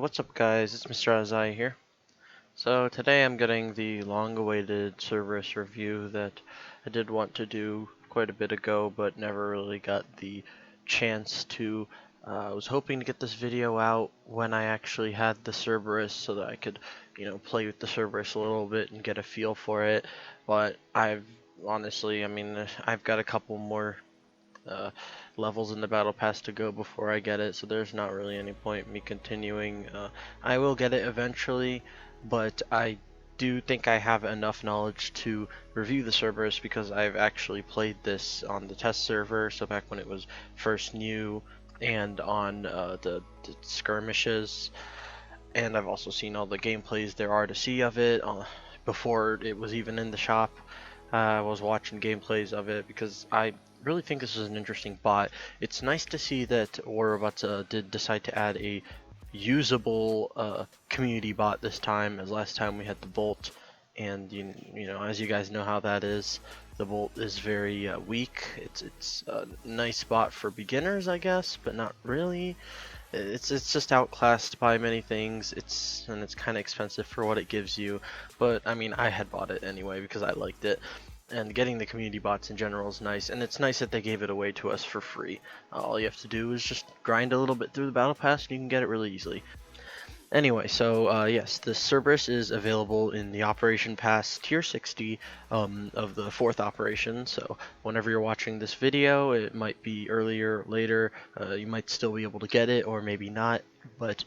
What's up guys, it's Mr. Azai here. So today I'm getting the long-awaited Cerberus review that I did want to do quite a bit ago but never really got the chance to. I was hoping to get this video out when I actually had the Cerberus so that I could, play with the Cerberus a little bit and get a feel for it, but I've I've got a couple more uh, levels in the battle pass to go before I get it, so there's not really any point in me continuing. I will get it eventually, but I do think I have enough knowledge to review the Cerberus because I've actually played this on the test server, so back when it was first new, and on the skirmishes, and I've also seen all the gameplays there are to see of it before it was even in the shop. I was watching gameplays of it because I really think this is an interesting bot. It's nice to see that Warabots did decide to add a usable community bot this time, as last time we had the Bolt, and as you guys know how that is, the Bolt is very weak. It's a nice bot for beginners, I guess, but not really. It's just outclassed by many things. It's kind of expensive for what it gives you, but I mean I had bought it anyway because I liked it. And getting the community bots in general is nice, and it's nice that they gave it away to us for free. All you have to do is just grind a little bit through the battle pass and you can get it really easily. Anyway, so yes, the Cerberus is available in the Operation Pass Tier 60 of the 4th operation, so whenever you're watching this video, it might be earlier or later, you might still be able to get it, or maybe not, but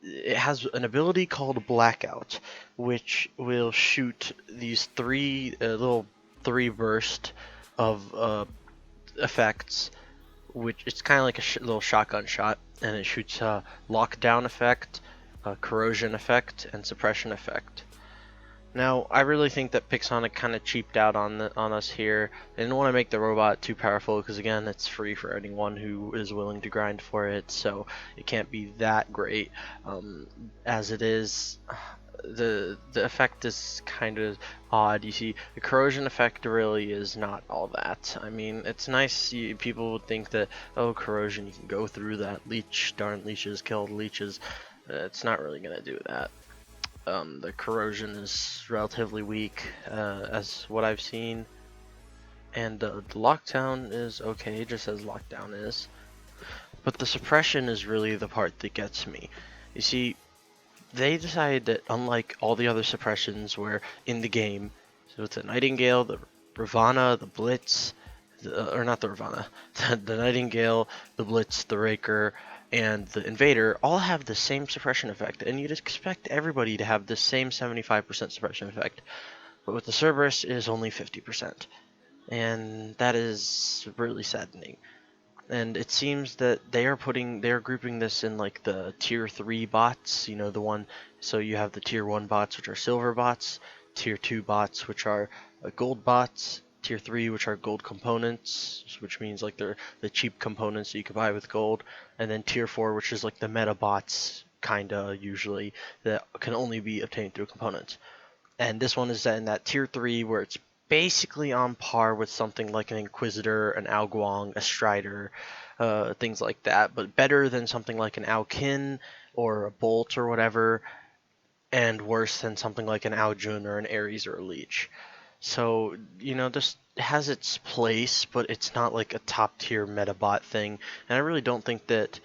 it has an ability called Blackout, which will shoot these little three burst of effects, which it's kind of like a little shotgun shot, and it shoots a lockdown effect, a corrosion effect, and suppression effect. Now, I really think that Pixonic kind of cheaped out on us here. They didn't want to make the robot too powerful because, again, it's free for anyone who is willing to grind for it, so it can't be that great. As it is, the effect is kind of odd. You see, the corrosion effect really is not all that. I mean, it's nice. People would think that, oh, corrosion, you can go through that. Darn leeches, killed leeches. It's not really going to do that. The corrosion is relatively weak, as what I've seen, and the lockdown is okay, just as lockdown is, but the suppression is really the part that gets me. You see, they decided that unlike all the other suppressions where in the game, so it's the Nightingale, the Ravana, the Blitz, or not the Ravana, the Nightingale, the Blitz, the Raker, and the Invader all have the same suppression effect, and you'd expect everybody to have the same 75% suppression effect, but with the Cerberus it is only 50%, and that is really saddening. And it seems that they are grouping this in like the tier 3 bots, the one, so you have the tier 1 bots, which are silver bots, tier 2 bots, which are gold bots, tier 3, which are gold components, which means like they're the cheap components that you can buy with gold, and then tier 4, which is like the meta bots, kinda usually, that can only be obtained through components. And this one is in that tier 3 where it's basically on par with something like an Inquisitor, an Alguang, a Strider, things like that, but better than something like an Aukin or a Bolt or whatever, and worse than something like an Aojun or an Ares or a Leech. So, this has its place, but it's not like a top tier metabot thing, and I really don't think that,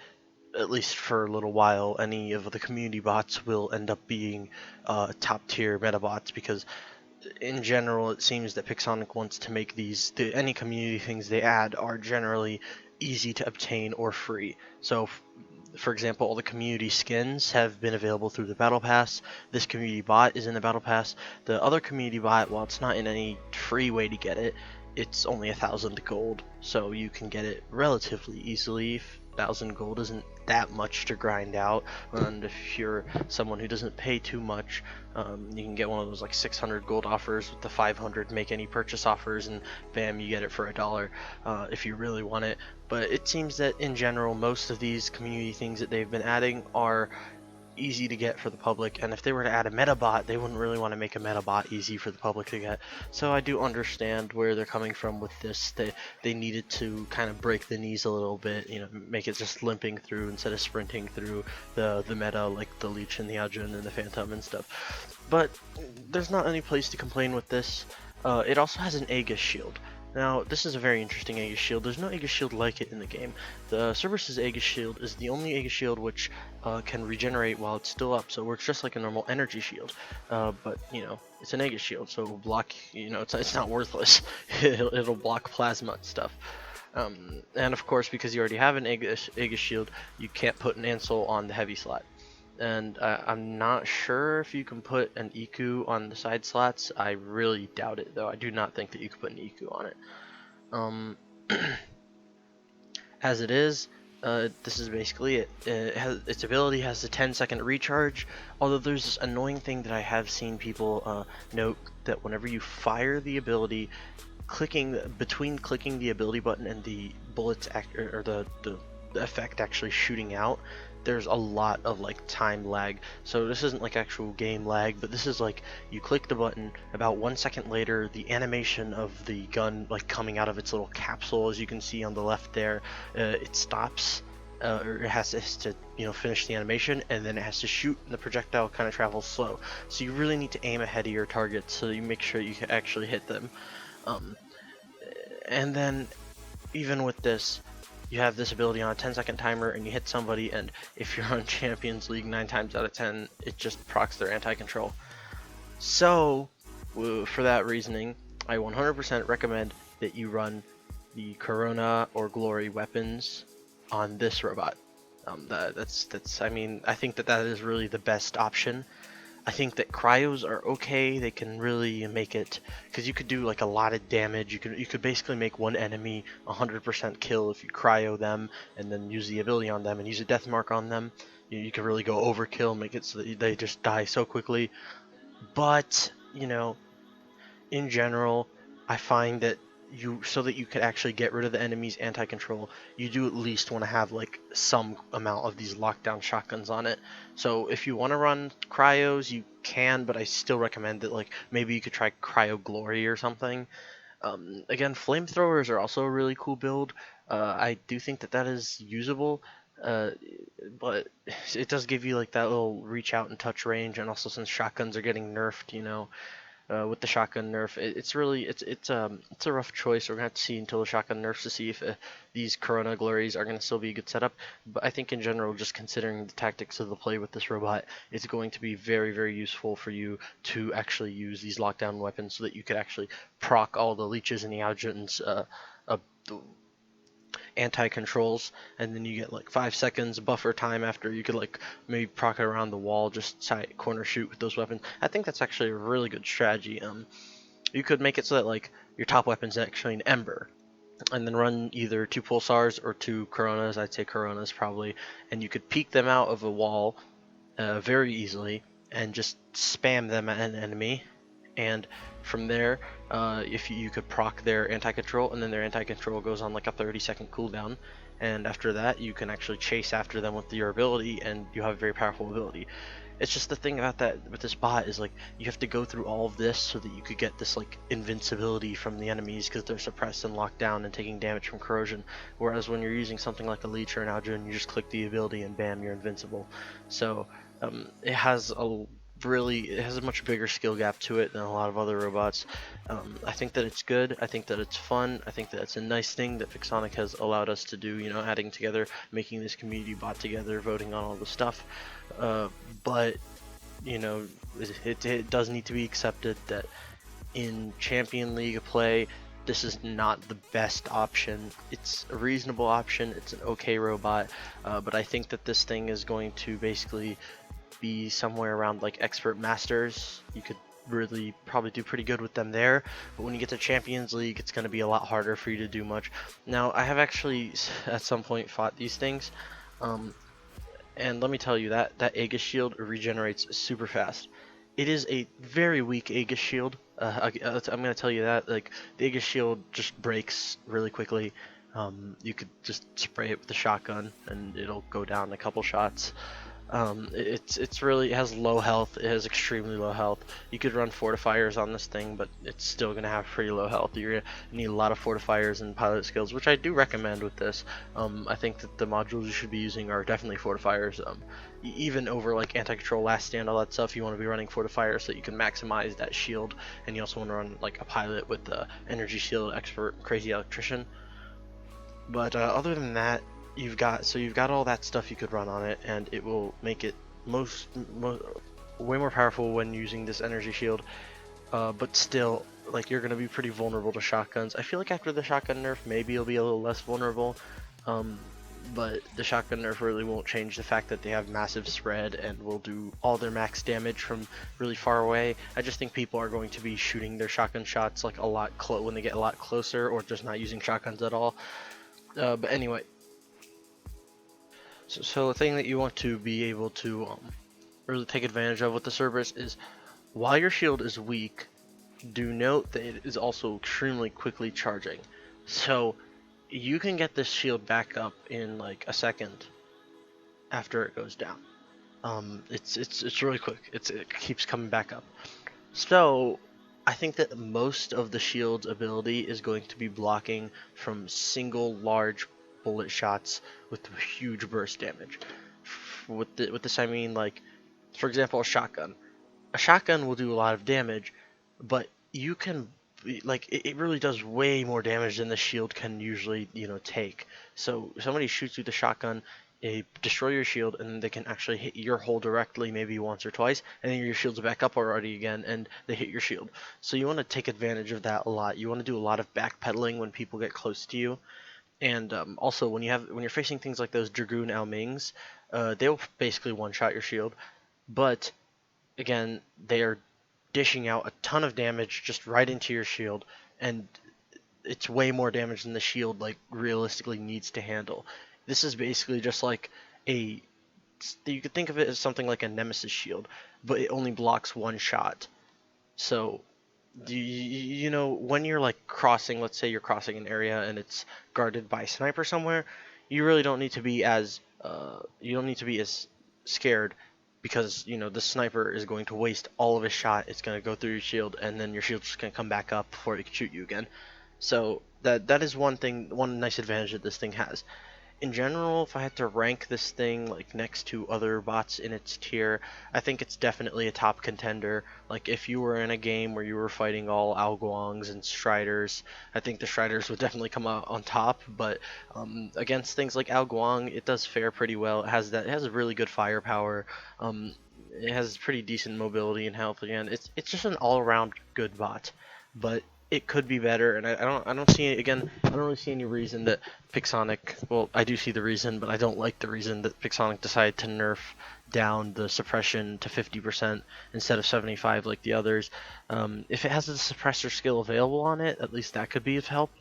at least for a little while, any of the community bots will end up being top tier metabots, because in general it seems that Pixonic wants to make any community things they add are generally easy to obtain or free. So for example, all the community skins have been available through the battle pass. This community bot is in the battle pass. The other community bot, while it's not in any free way to get it, it's only 1,000 gold, so you can get it relatively easily. 1,000 gold isn't that much to grind out, and if you're someone who doesn't pay too much, you can get one of those like 600 gold offers with the 500 make any purchase offers, and bam, you get it for $1 if you really want it. But it seems that in general most of these community things that they've been adding are easy to get for the public, and if they were to add a meta bot, they wouldn't really want to make a meta bot easy for the public to get. So I do understand where they're coming from with this. They needed to kind of break the knees a little bit, you know, make it just limping through instead of sprinting through the meta like the Leech and the Ajun and the Phantom and stuff. But there's not any place to complain with this. It also has an Aegis shield. Now, this is a very interesting Aegis shield. There's no Aegis shield like it in the game. The Cerberus' Aegis shield is the only Aegis shield which can regenerate while it's still up, so it works just like a normal energy shield. But, you know, it's an Aegis shield, so it will block, you know, it's not worthless. It'll block plasma and stuff. And of course, because you already have an Aegis shield, you can't put an Ansel on the heavy slot. And I'm not sure if you can put an Iku on the side slots. I really doubt it, though. I do not think that you can put an Iku on it. As it is, this is basically it. Its ability has a 10-second recharge, although there's this annoying thing that I have seen people note, that whenever you fire the ability, between clicking the ability button and the bullets or the effect actually shooting out, there's a lot of like time lag. So this isn't like actual game lag, but this is like you click the button, about 1 second later the animation of the gun like coming out of its little capsule, as you can see on the left there, it stops, or it has to, you know, finish the animation, and then it has to shoot, and the projectile kind of travels slow. So you really need to aim ahead of your targets so you make sure you can actually hit them. And then even with this, you have this ability on a 10-second timer, and you hit somebody, and if you're on Champions League 9 times out of 10, it just procs their anti-control. So, for that reasoning, I 100% recommend that you run the Corona or Glory weapons on this robot. I mean, I think that is really the best option. I think that cryos are okay. They can really make it, because you could do like a lot of damage. You could basically make one enemy 100% kill if you cryo them and then use the ability on them and use a death mark on them. You can really go overkill, make it so that they just die so quickly. But, you know, in general, I find that so that you could actually get rid of the enemy's anti-control, you do at least want to have like some amount of these lockdown shotguns on it. So if you want to run cryos, you can, but I still recommend that like maybe you could try Cryo Glory or something. Again, flamethrowers are also a really cool build. I do think that is usable, but it does give you like that little reach out and touch range, and also since shotguns are getting nerfed, you know, with the shotgun nerf, it's a rough choice. We're gonna have to see until the shotgun nerfs to see if these Corona Glories are gonna still be a good setup. But I think in general, just considering the tactics of the play with this robot, it's going to be very, very useful for you to actually use these lockdown weapons so that you could actually proc all the leeches and the Algins anti-controls, and then you get like 5 seconds buffer time after. You could like maybe proc it around the wall, just side corner shoot with those weapons. I think that's actually a really good strategy. You could make it so that like your top weapon's actually an Ember, and then run either 2 Pulsars or 2 Coronas. I'd say Coronas probably, and you could peek them out of a wall very easily and just spam them at an enemy. And from there, if you could proc their anti-control, and then their anti-control goes on like a 30-second cooldown, and after that you can actually chase after them with your ability, and you have a very powerful ability. It's just the thing about that with this bot is like you have to go through all of this so that you could get this like invincibility from the enemies, because they're suppressed and locked down and taking damage from corrosion. Whereas when you're using something like a Leech or an Algin, you just click the ability and bam, you're invincible. So it has a much bigger skill gap to it than a lot of other robots. I think that it's good. I think that it's fun. I think that it's a nice thing that Pixonic has allowed us to do, you know, adding together, making this community bot together, voting on all the stuff. But, you know, it does need to be accepted that in Champion League play, this is not the best option. It's a reasonable option. It's an okay robot, but I think that this thing is going to basically be somewhere around like expert masters. You could really probably do pretty good with them there, but when you get to Champions League, it's going to be a lot harder for you to do much. Now, I have actually at some point fought these things, and let me tell you that Aegis shield regenerates super fast. It is a very weak Aegis shield. I'm going to tell you that like the Aegis shield just breaks really quickly. You could just spray it with a shotgun and it'll go down a couple shots. It's really, it has low health. It has extremely low health. You could run fortifiers on this thing, but it's still gonna have pretty low health. You're gonna need a lot of fortifiers and pilot skills, which I do recommend with this. I think that the modules you should be using are definitely fortifiers. Even over like anti-control, last stand, all that stuff, you want to be running fortifiers so that you can maximize that shield, and you also want to run like a pilot with the energy shield, expert, crazy electrician. But other than that, you've got all that stuff you could run on it, and it will make it way more powerful when using this energy shield. But still, like, you're gonna be pretty vulnerable to shotguns. I feel like after the shotgun nerf, maybe you'll be a little less vulnerable. Um, but the shotgun nerf really won't change the fact that they have massive spread and will do all their max damage from really far away. I just think people are going to be shooting their shotgun shots like a lot when they get a lot closer, or just not using shotguns at all. But anyway, so the thing that you want to be able to really take advantage of with the Cerberus is, while your shield is weak, do note that it is also extremely quickly charging. So you can get this shield back up in like a second after it goes down. It's really quick. It keeps coming back up. So I think that most of the shield's ability is going to be blocking from single large bullet shots with huge burst damage. With this I mean, like, for example, a shotgun. A shotgun will do a lot of damage, but you can, like, it really does way more damage than the shield can usually, take. So somebody shoots you with a shotgun, they destroy your shield, and then they can actually hit your hole directly, maybe once or twice, and then your shield's back up already again, and they hit your shield. So you want to take advantage of that a lot. You want to do a lot of backpedaling when people get close to you, and also when you're facing things like those Dragoon Almings, they'll basically one-shot your shield, but again, they are dishing out a ton of damage just right into your shield, and it's way more damage than the shield like realistically needs to handle. This is basically just like a, you could think of it as something like a Nemesis shield, but it only blocks one shot. So when you're like crossing, let's say you're crossing an area and it's guarded by a sniper somewhere, you really don't need to be as scared, because the sniper is going to waste all of his shot. It's going to go through your shield, and then your shield's just going to come back up before it can shoot you again. So that is one nice advantage that this thing has. In general, if I had to rank this thing like next to other bots in its tier, I think it's definitely a top contender. Like, if you were in a game where you were fighting all Alguangs and Striders, I think the Striders would definitely come out on top. But against things like Alguang, it does fare pretty well. It has a really good firepower. It has pretty decent mobility and health. Again, it's just an all-around good bot. But it could be better, and I don't see, again, I don't really see any reason that Pixonic, well, I do see the reason, but I don't like the reason that Pixonic decided to nerf down the suppression to 50% instead of 75 like the others. If it has a suppressor skill available on it, at least that could be of help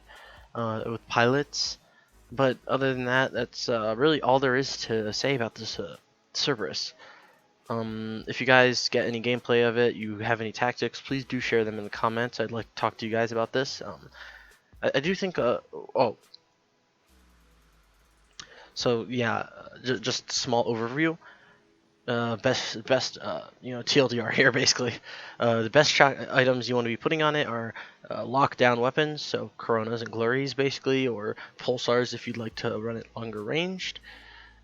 with pilots. But other than that, that's really all there is to say about this Cerberus. If you guys get any gameplay of it, you have any tactics, please do share them in the comments. I'd like to talk to you guys about this. I do think, so yeah, just a small overview. Best TLDR here, basically. The best items you want to be putting on it are lockdown weapons, so Coronas and Glories, basically, or Pulsars if you'd like to run it longer ranged.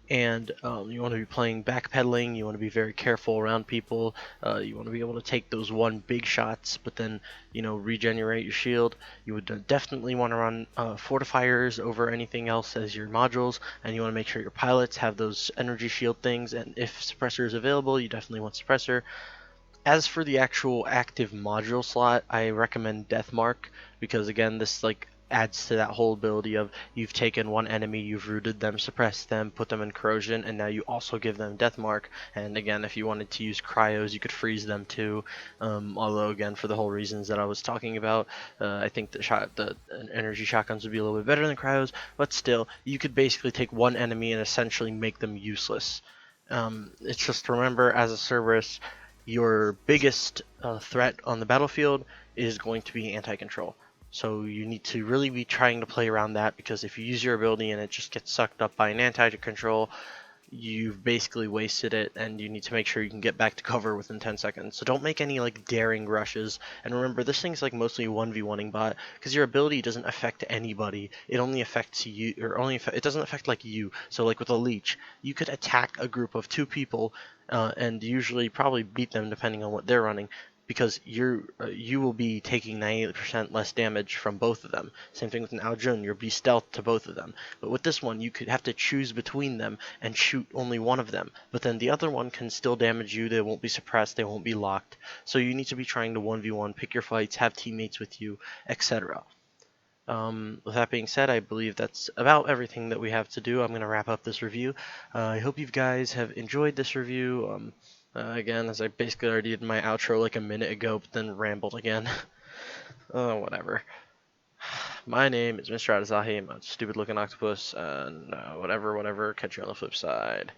And you want to be playing backpedaling. You want to be very careful around people. You want to be able to take those one big shots, but then regenerate your shield. You would definitely want to run fortifiers over anything else as your modules, and you want to make sure your pilots have those energy shield things. And if suppressor is available, you definitely want suppressor. As for the actual active module slot, I recommend Deathmark, because again, this adds to that whole ability of, you've taken one enemy, you've rooted them, suppressed them, put them in corrosion, and now you also give them Deathmark. And again, if you wanted to use cryos, you could freeze them too. Although again, for the whole reasons that I was talking about, I think the energy shotguns would be a little bit better than cryos, but still, you could basically take one enemy and essentially make them useless. It's just, remember, as a Cerberus, your biggest threat on the battlefield is going to be anti-control. So you need to really be trying to play around that, because if you use your ability and it just gets sucked up by an anti-control, you've basically wasted it, and you need to make sure you can get back to cover within 10 seconds. So don't make any like daring rushes. And remember, this thing's like mostly 1v1ing bot, because your ability doesn't affect anybody. It only affects you, or it doesn't affect like you. So like with a leech, you could attack a group of 2 people, and usually probably beat them depending on what they're running, because you will be taking 90% less damage from both of them. Same thing with an Aljun, you'll be stealth to both of them. But with this one, you could have to choose between them and shoot only one of them. But then the other one can still damage you, they won't be suppressed, they won't be locked. So you need to be trying to 1v1, pick your fights, have teammates with you, etc. With that being said, I believe that's about everything that we have to do. I'm going to wrap up this review. I hope you guys have enjoyed this review. Again, as I basically already did my outro like a minute ago, but then rambled again. Whatever. My name is Mr. Adazahi. I'm a stupid looking octopus, and whatever. Catch you on the flip side.